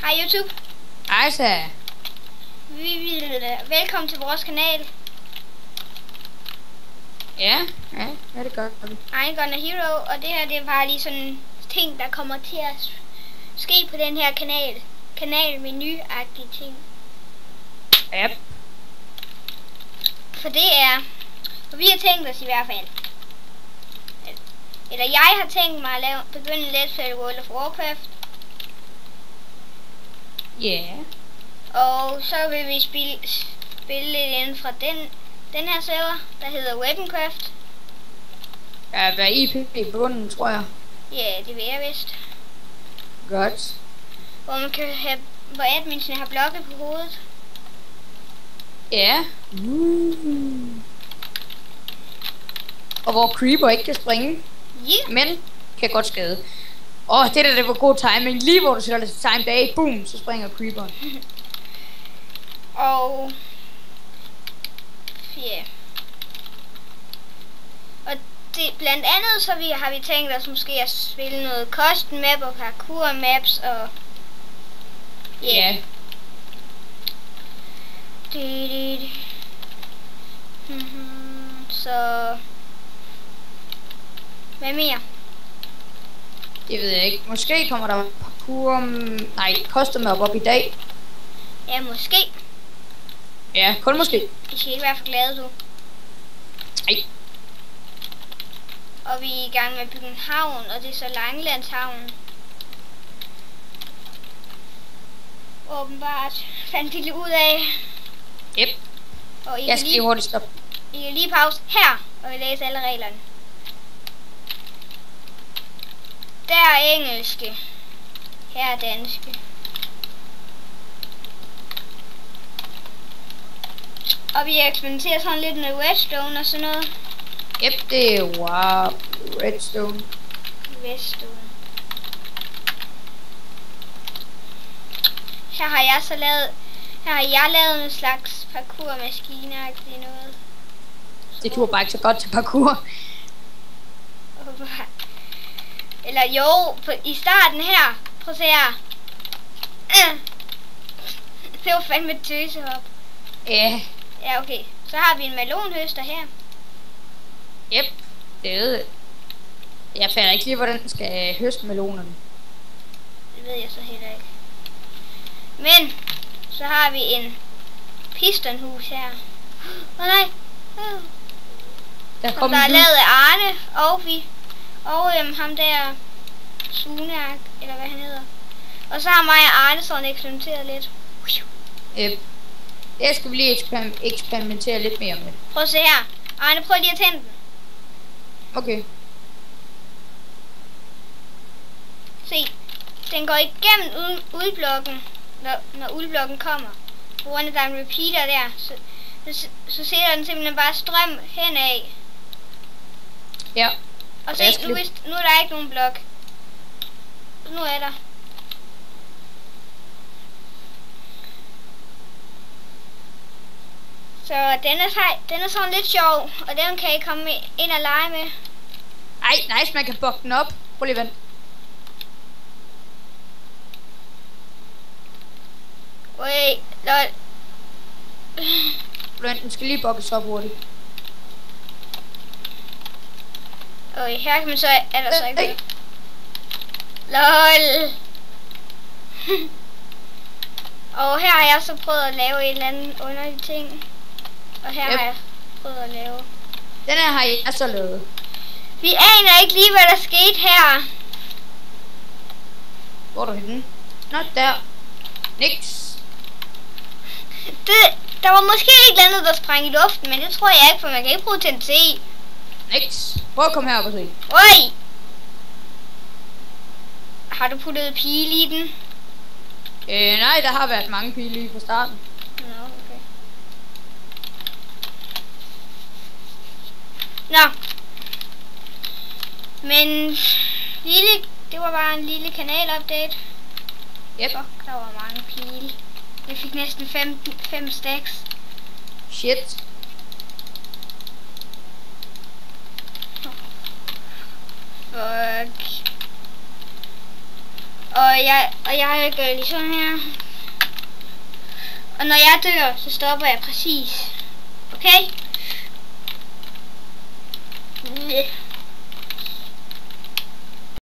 Hej YouTube. Hej så. Velkommen til vores kanal. Ja, det er godt. I'm Gonna Hero, og det her det er bare lige sådan ting, der kommer til at ske på den her kanal. Kanalmenu-agtige ting. Yep. For det er, for vi har tænkt os i hvert fald, eller jeg har tænkt mig at begynde en Let's Play World of Warcraft. Ja. Yeah. Og så vil vi spille lidt inden fra den her server, der hedder Weaponcraft. Ja, hvad IP i bunden, tror jeg. Ja, det vil jeg vist. Godt. Hvor man kan have, hvor adminsene har blokket på hovedet. Ja. Og hvor Creeper ikke kan springe. Yeah. Men kan godt skade. Det var god timing. Lige hvor du sætter det time bag, boom, så springer Creeperen. Og ja. Og det blandt andet så har vi tænkt os måske at spille noget custom map og parkour maps og ja. Så hvad mere? Det ved jeg ikke. Måske kommer der parkour, custom map op i dag. Ja, måske. Ja, kun måske. I skal ikke være for glade, du. Nej. Og vi er i gang med at bygge en havn, og det er så Langelandshavnen. Åbenbart fandt de lige ud af. Yep. Og jeg skal lige hurtigt stoppe. I kan lige pause her, og vi læser alle reglerne. Der er engelske. Her er danske. Og vi eksperimenterer sådan lidt med redstone og sådan noget. Yep, det er wow. Redstone. Redstone. Her har jeg lavet en slags parkourmaskine-agtigt noget. Det kunne bare ikke så godt til parkour. Eller jo, i starten her. Prøv at se her. Det var fandme et tøsehop. Ja. Ja, okay. Så har vi en melonhøster her. Yep, det ved jeg. Jeg fatter ikke lige, hvordan den skal høste melonerne. Det ved jeg så heller ikke. Men, så har vi en pistonhus her. Nej. Der er lavet af Arne, og ham der Sunak, eller hvad han hedder. Og så har mig og Arne sådan eksperimenteret lidt. Yep. Det skal vi lige eksperimentere lidt mere med. Prøv at se her. Arne, prøv lige at tænde den. Okay. Se, den går igennem udblokken, når udblokken kommer. På grund af, der er en repeater der, så sætter den simpelthen bare strøm henad. Ja. Og se, nu er der ikke nogen blok. Nu er der. Så den er sådan lidt sjov, og den kan I komme ind og lege med. Ej, nice, man kan bukke den op. Prøv lige vent. Wait, lol. Den skal lige bukkes op hurtigt. Okay, her kan man så, er der så ikke noget. LOL. Og her har jeg så prøvet at lave en eller anden underlig ting. Og her har jeg prøvet at lave. Den her har jeg så lavet. Vi aner ikke lige, hvad der skete her. Hvor er du henne? Nå, der. Niks. Der var måske et eller andet, der sprang i luften, men det tror jeg ikke, for man kan ikke bruge TNT. Niks. Prøv at komme her og se. Oj! Har du puttet pile i den? Nej, der har været mange pile i fra starten. Nå, okay. Nå. Men det var bare en lille kanalupdate. Yep. Fuck, der var mange pile. Jeg fik næsten 5 stacks. Shit. Fuck. og jeg gør lige sådan her. Og når jeg dør, så stopper jeg præcis. Okay?